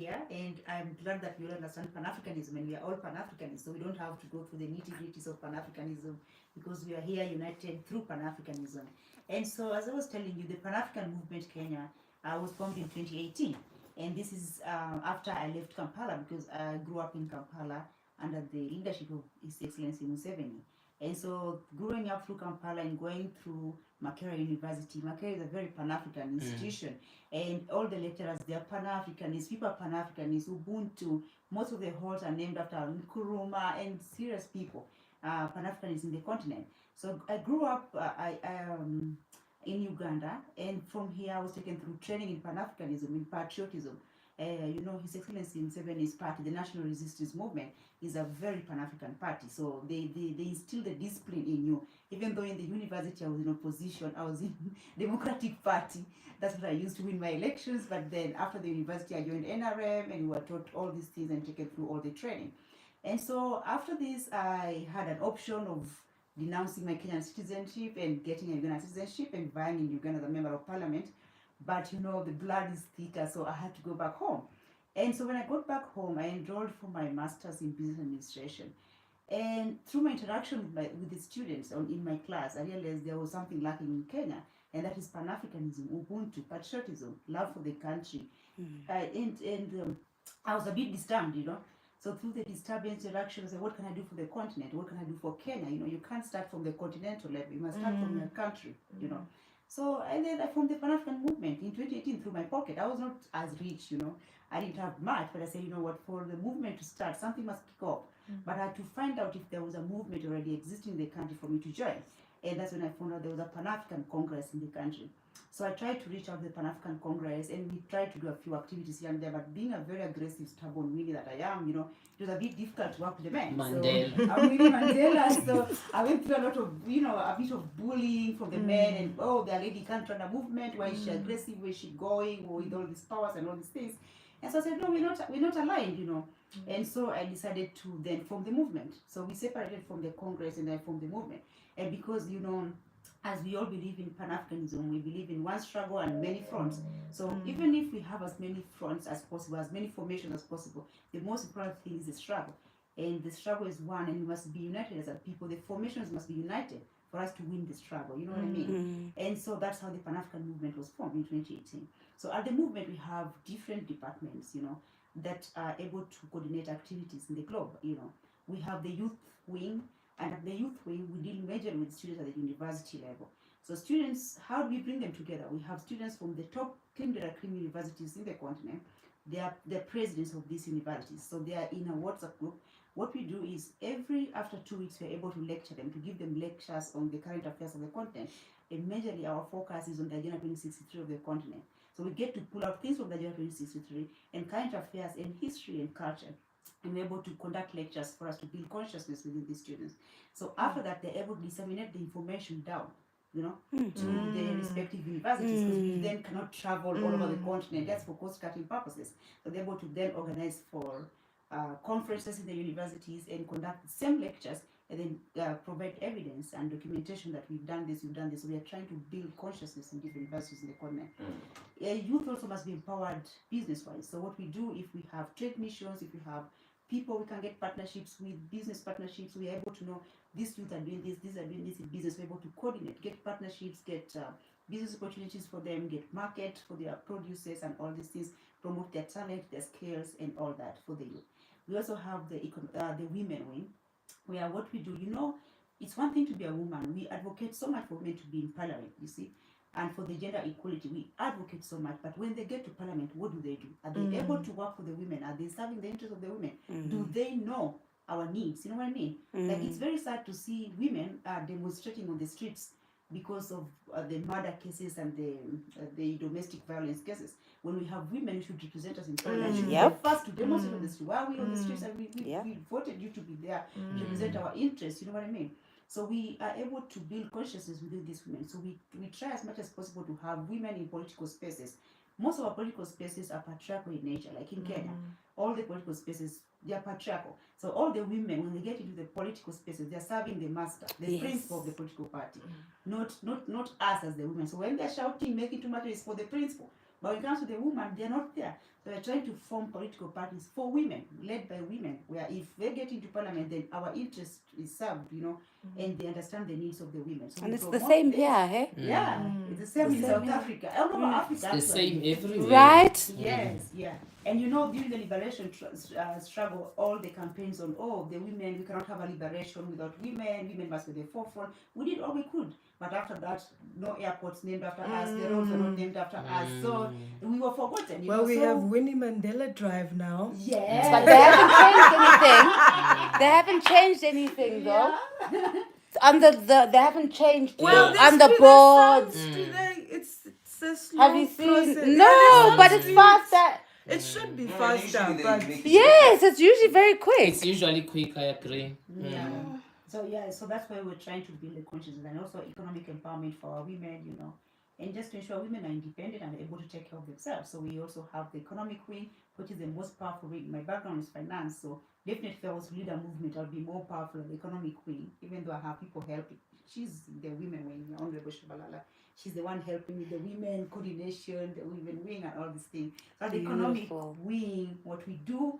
here, and I'm glad that we all understand Pan-Africanism, and we are all Pan-Africanists, so we don't have to go through the nitty-gritties of Pan-Africanism because we are here united through Pan-Africanism. And so, as I was telling you, the Pan-African Movement Kenya was formed in 2018, and this is after I left Kampala because I grew up in Kampala under the leadership of His Excellency Museveni. And so, growing up through Kampala and going through Makerere University, Makerere is a very Pan-African institution, and all the lecturers, they are Pan-Africanists, people are Pan-Africanists, Ubuntu, most of the halls are named after Nkrumah and serious people, Pan-Africanists in the continent. So I grew up in Uganda, and from here I was taken through training in Pan-Africanism, in patriotism. His Excellency Museveni's party, the National Resistance Movement, is a very Pan-African party. So they instill the discipline in you. Even though in the university I was in opposition, I was in Democratic Party. That's what I used to win my elections. But then after the university, I joined NRM, and we were taught all these things and taken through all the training. And so after this, I had an option of denouncing my Kenyan citizenship and getting a Ugandan citizenship and vying in Uganda as a member of parliament. But the blood is thicker, so I had to go back home. And so when I got back home, I enrolled for my master's in business administration. And through my interaction with the students in my class, I realized there was something lacking in Kenya, and that is Pan-Africanism, Ubuntu, patriotism, love for the country. And I was a bit disturbed, So through the disturbing interactions, what can I do for the continent? What can I do for Kenya? You can't start from the continental level. You must start from your country, So, and then I formed the Pan-African movement in 2018 through my pocket. I was not as rich, I didn't have much, but I said, for the movement to start, something must kick off. But I had to find out if there was a movement already existing in the country for me to join. And that's when I found out there was a Pan-African Congress in the country. So I tried to reach out to the Pan-African Congress, and we tried to do a few activities here and there, but being a very aggressive, stubborn Winnie that I am, it was a bit difficult to work with the men. Mandela. So I'm Winnie Mandela, so I went through a lot of, a bit of bullying from the men, and the lady can't run a movement, why is she aggressive, where is she going, with all these powers and all these things. And so I said, no, we're not aligned, And so I decided to then form the movement. So we separated from the Congress and I formed the movement. And because, as we all believe in Pan-Africanism, we believe in one struggle and many fronts. So even if we have as many fronts as possible, as many formations as possible, the most important thing is the struggle. And the struggle is one, and we must be united as a people. The formations must be united for us to win the struggle, you know what I mean? And so that's how the Pan-African movement was formed in 2018. So at the movement, we have different departments, that are able to coordinate activities in the globe, We have the youth wing, and at the youth wing, we deal majorly with students at the university level. So students, how do we bring them together? We have students from the top cream universities in the continent. They are the presidents of these universities. So they are in a WhatsApp group. What we do is after 2 weeks, we're able to lecture them, to give them lectures on the current affairs of the continent. And majorly our focus is on the Agenda 2063 of the continent. So we get to pull out things from the Agenda 2063 and current affairs and history and culture. And we're able to conduct lectures for us to build consciousness within the students. So after that, they're able to disseminate the information down, to the respective universities, because we then cannot travel all over the continent. That's for cost-cutting purposes. So they're able to then organize for conferences in the universities and conduct the same lectures, and then provide evidence and documentation that we've done this. So we are trying to build consciousness in different universities in the continent. Youth also must be empowered business-wise. So what we do, if we have trade missions, if we have people we can get partnerships with, business partnerships, we are able to know these youth are doing this, these are doing this in business. We're able to coordinate, get partnerships, get business opportunities for them, get market for their producers and all these things, promote their talent, their skills, and all that for the youth. We also have the women wing, where what we do, it's one thing to be a woman. We advocate so much for women to be in parliament, you see, and for the gender equality, we advocate so much. But when they get to parliament, what do? Are they able to work for the women? Are they serving the interests of the women? Do they know our needs? You know what I mean? Like, it's very sad to see women demonstrating on the streets because of the murder cases and the domestic violence cases. When we have women who should represent us in parliament, should be the first to demonstrate on the street. Why are we on the streets? And we voted you to be there to represent our interests. You know what I mean? So we are able to build consciousness within these women. So we try as much as possible to have women in political spaces. Most of our political spaces are patriarchal in nature, like in Kenya. All the political spaces, they are patriarchal. So all the women, when they get into the political spaces, they are serving the master, the principal of the political party, not us as the women. So when they're shouting, making too much, it's for the principal. But when it comes to the woman, they're not there. So So we're trying to form political parties for women, led by women, where if they get into parliament, then our interest is served, and they understand the needs of the women. So And we it's the promote same this. here, hey? Yeah, it's the same in South Africa. All over Africa, It's the actually. same everywhere. Right? Yes, yeah. And during the liberation struggle, all the campaigns on, the women, we cannot have a liberation without women must be the forefront. We did all we could. But after that, no airports named after us, the roads were not named after us. So we were forgotten. Well, we have Winnie Mandela Drive now. Yes. But they haven't changed anything. They haven't changed anything, though. On they haven't changed on the boards. It's a slow Have you seen? process. No, but it's faster. It should be faster, but Yes, it's usually very quick. It's usually quick, I agree. Yeah. So that's why we're trying to build the consciousness and also economic empowerment for our women, and just to ensure women are independent and able to take care of themselves. So we also have the economic wing, which is the most powerful wing. My background is finance, so definitely if I was to lead a movement, I'll be more powerful at the economic wing, even though I have people helping. She's the women wing, Honorable Shabalala. She's the one helping with the women coordination, the women wing, and all these things. So the economic wing, what we do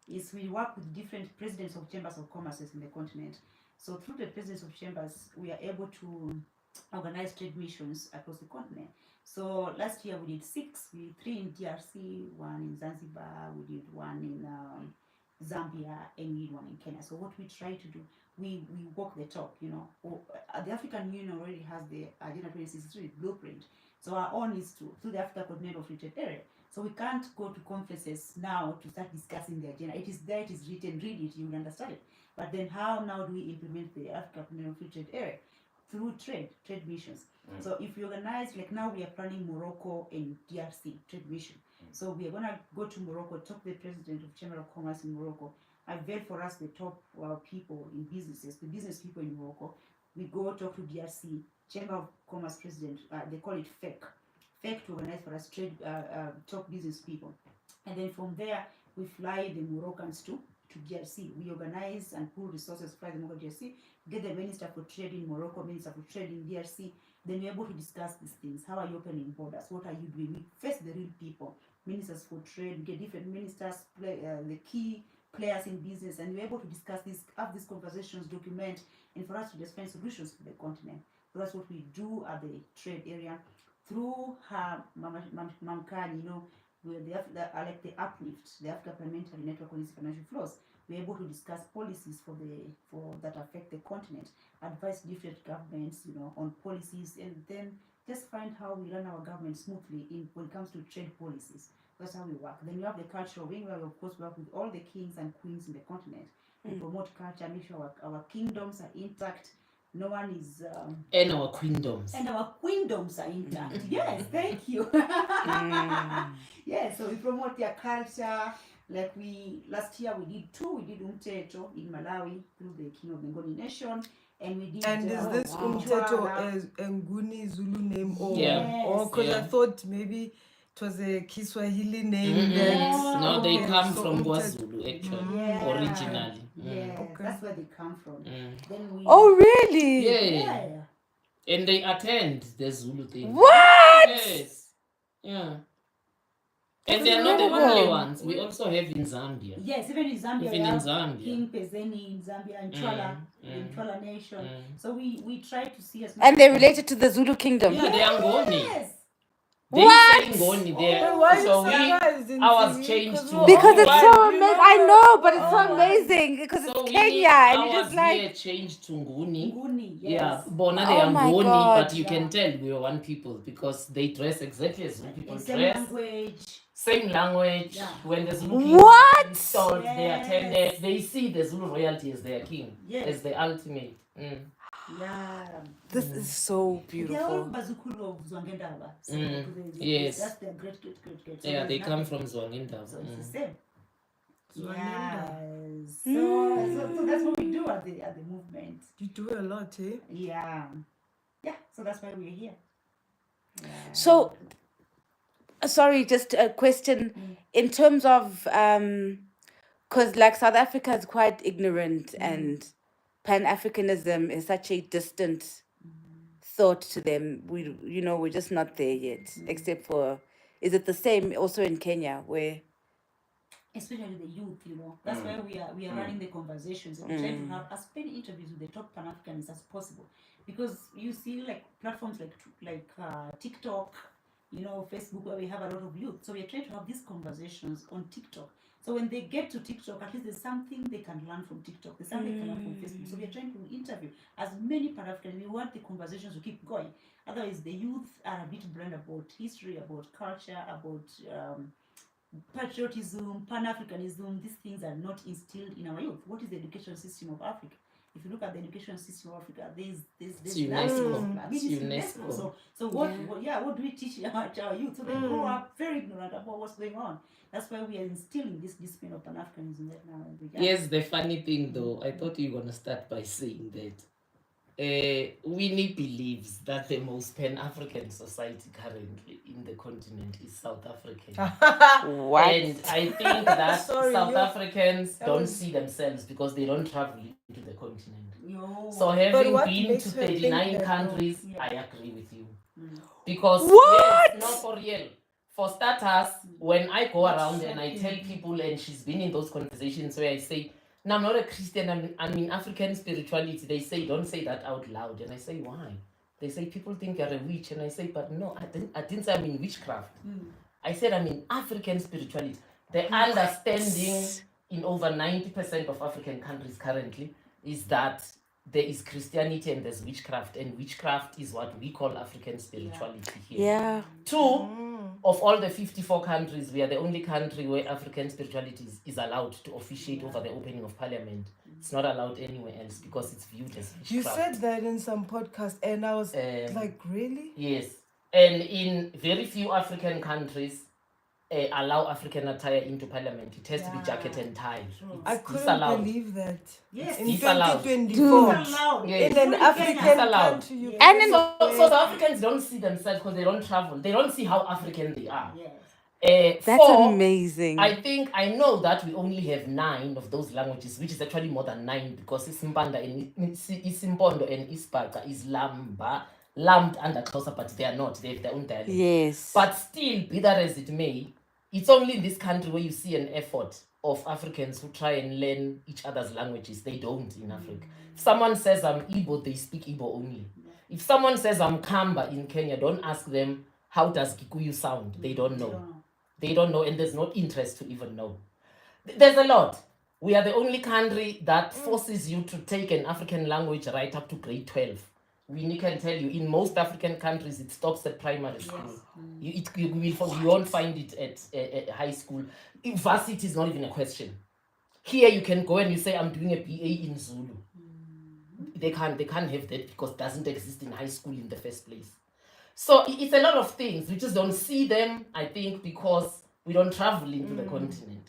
is we work with different presidents of chambers of commerce in the continent. So through the presidents of chambers, we are able to organize trade missions across the continent. So last year we did 6, 3 in DRC, 1 in Zanzibar, we did 1 in Zambia, and we did 1 in Kenya. So what we try to do, we walk the talk, the African Union already has the Agenda 2063 blueprint. So our own is through the Africa Continental Free Trade Area. So we can't go to conferences now to start discussing the agenda. It is there, it is written, read it, you will understand it. But then how now do we implement the Africa Continental Free Trade Area? Through trade missions. So if we organize, like now we are planning Morocco and DRC trade mission. So we are going to go to Morocco, talk to the president of Chamber of Commerce in Morocco, unveil for us the top people in businesses, the business people in Morocco. We go talk to DRC, Chamber of Commerce president, they call it FEC to organize for us trade top business people. And then from there, we fly the Moroccans to DRC. We organize and pool resources, fly them over DRC, get the Minister for Trade in Morocco, Minister for Trade in DRC. Then we're able to discuss these things. How are you opening borders? What are you doing? We face the real people, ministers for trade, we get different ministers, the key players in business, and we're able to discuss this, have these conversations, document, and for us to just find solutions for the continent. So that's what we do at the trade area. Through her Mamkani, with the Uplift, the Africa Parliamentary Network on Financial Flows, we're able to discuss policies for that affect the continent, advise different governments, on policies, and then just find how we run our government smoothly when it comes to trade policies. That's how we work. Then we have the cultural wing, where we of course work with all the kings and queens in the continent. We promote culture, make sure our kingdoms are intact. No one is and our queendoms are intact. Yes, thank you. Yeah, so we promote their culture. Like last year we did 2. We did Umteto in Malawi through the King of the Ngoni Nation, and we did. And is this Umteto as Nguni Zulu name or? Yes. Or because I thought maybe it was a Kiswahili name. No, they come from KwaZulu actually, originally. Yeah, that's where they come from. Then we. Oh, really? Yeah. And they attend the Zulu thing. What? Yes. Yeah. And they are not the only ones. We also have in Zambia. Yes, even in Zambia. King Pezeni in Zambia, and Twala Nation. So we try to see as much. And they're related to the Zulu kingdom. Yeah, they are Ngoni. Yes. They say Ngoni there. So ours changed to because it's so amazing. I know, but it's so amazing because it's Kenya, and you just like changed to Nguni. Nguni, yes. Yeah, Bona they are Ngoni, but you can tell we are one people because they dress exactly as Zulu people dress. Same language. Yeah. When the Zulu king was installed, they attended. They see the Zulu royalty as their king, as the ultimate. Yeah. This is so beautiful. They are all Bazukulu of Zwangendaba. So yes. That's their great. So yeah, they come from Zwangendaba. So it's the same. Yes. So that's what we do at the movement. You do a lot, eh? Yeah. Yeah. So that's why we're here. Yeah. So, sorry, just a question in terms of because like South Africa is quite ignorant and Pan-Africanism is such a distant thought to them. We're just not there yet, except for, is it the same also in Kenya where especially the youth, That's why we are running the conversations, and we're trying to have as many interviews with the top Pan-Africanists as possible, because you see like platforms like TikTok, Facebook, where we have a lot of youth. So we're trying to have these conversations on TikTok. So when they get to TikTok, at least there's something they can learn from TikTok. There's something they can learn from Facebook. So we're trying to interview as many Pan-Africans. We want the conversations to keep going. Otherwise, the youth are a bit blind about history, about culture, about patriotism, Pan-Africanism. These things are not instilled in our youth. What is the education system of Africa? If you look at the education system of Africa, there's UNESCO. So what do we teach our youth? So they grow up very ignorant about what's going on. That's why we are instilling this discipline of Pan-Africanism right now. Yes, the funny thing though, I thought you were gonna start by saying that Winnie believes that the most Pan-African society currently in the continent is South African. What? And I think that South Africans don't see themselves because they don't travel into the continent. So having been to 39 countries, I agree with you. Because yes, not for real. For starters, when I go around and I tell people, and she's been in those conversations where I say, no, I'm not a Christian, I'm in African spirituality. They say, don't say that out loud. And I say, why? They say, people think you're a witch. And I say, but no, I didn't say I'm in witchcraft. I said I'm in African spirituality. The understanding in over 90% of African countries currently is that there is Christianity and there's witchcraft. And witchcraft is what we call African spirituality here. Yeah. 2, of all the 54 countries, we are the only country where African spirituality is allowed to officiate over the opening of parliament. It's not allowed anywhere else because it's viewed as witchcraft. You said that in some podcast, and I was like, really? Yes. And in very few African countries, allow African attire into parliament. It has to be jacket and tie. I couldn't believe that. Yes. In It's allowed. 2024, Yes. in an African country, you And in So the Africans don't see themselves because they don't travel. They don't see how African they are. Yes. That's 4, amazing. I know that we only have 9 of those languages, which is actually more than 9 because Isimpanda and Isimpondo and Ispaca is lumped under Xhosa, but they are not. They have their own dialect. Yes. But still, be that as it may, it's only in this country where you see an effort of Africans who try and learn each other's languages. They don't in Africa. If someone says I'm Igbo, they speak Igbo only. If someone says I'm Kamba in Kenya, don't ask them how does Kikuyu sound. They don't know. They don't know, and there's no interest to even know. There's a lot. We are the only country that forces you to take an African language right up to grade 12. We can tell you, in most African countries, it stops at primary school. You won't find it at high school. Varsity is not even a question. Here you can go and you say, I'm doing a BA in Zulu. They can't have that because it doesn't exist in high school in the first place. So it's a lot of things. We just don't see them, I think, because we don't travel into the continent.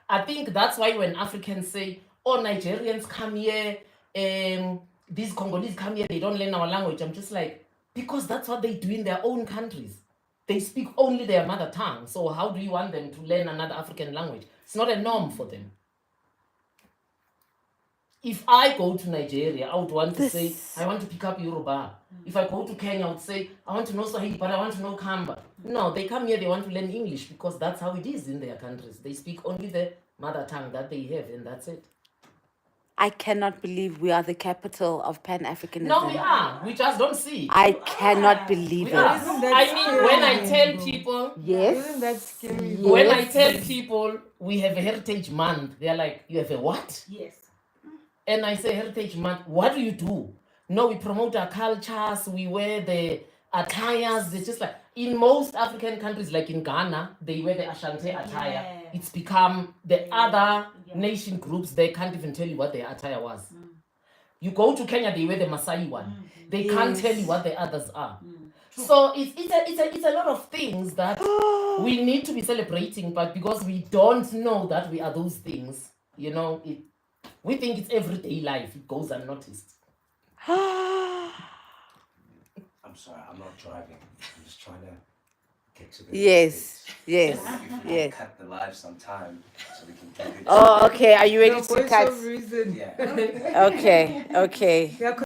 I think that's why when Africans say, oh, Nigerians come here, these Congolese come here, they don't learn our language. I'm just like, because that's what they do in their own countries. They speak only their mother tongue. So how do you want them to learn another African language? It's not a norm for them. If I go to Nigeria, I would want to say, I want to pick up Yoruba. If I go to Kenya, I would say, I want to know Swahili, but I want to know Kamba. No, they come here, they want to learn English because that's how it is in their countries. They speak only the mother tongue that they have, and that's it. I cannot believe we are the capital of Pan-Africanism. No, we are. We just don't see it. I cannot believe We it. are. Isn't that I mean, scary, when I tell bro? people, Yes. Isn't that scary? when I tell people we have a Heritage Month, they're like, you have a what? Yes. And I say, Heritage Month, what do you do? No, we promote our cultures, we wear the attires. They're just like, in most African countries, like in Ghana, they wear the Ashanti attire. Yeah. It's become the other nation groups, they can't even tell you what their attire was. You go to Kenya, they wear the Maasai one. They can't tell you what the others are. So it's a lot of things that we need to be celebrating, but because we don't know that we are those things, we think it's everyday life. It goes unnoticed. I'm sorry, I'm not driving. I'm just trying to get to the Yes, States. yes, So if you can yes. cut the live sometime so we can get it. Oh, okay. Are you ready No to voice cut? of reason. Yeah. Okay, okay. Yeah,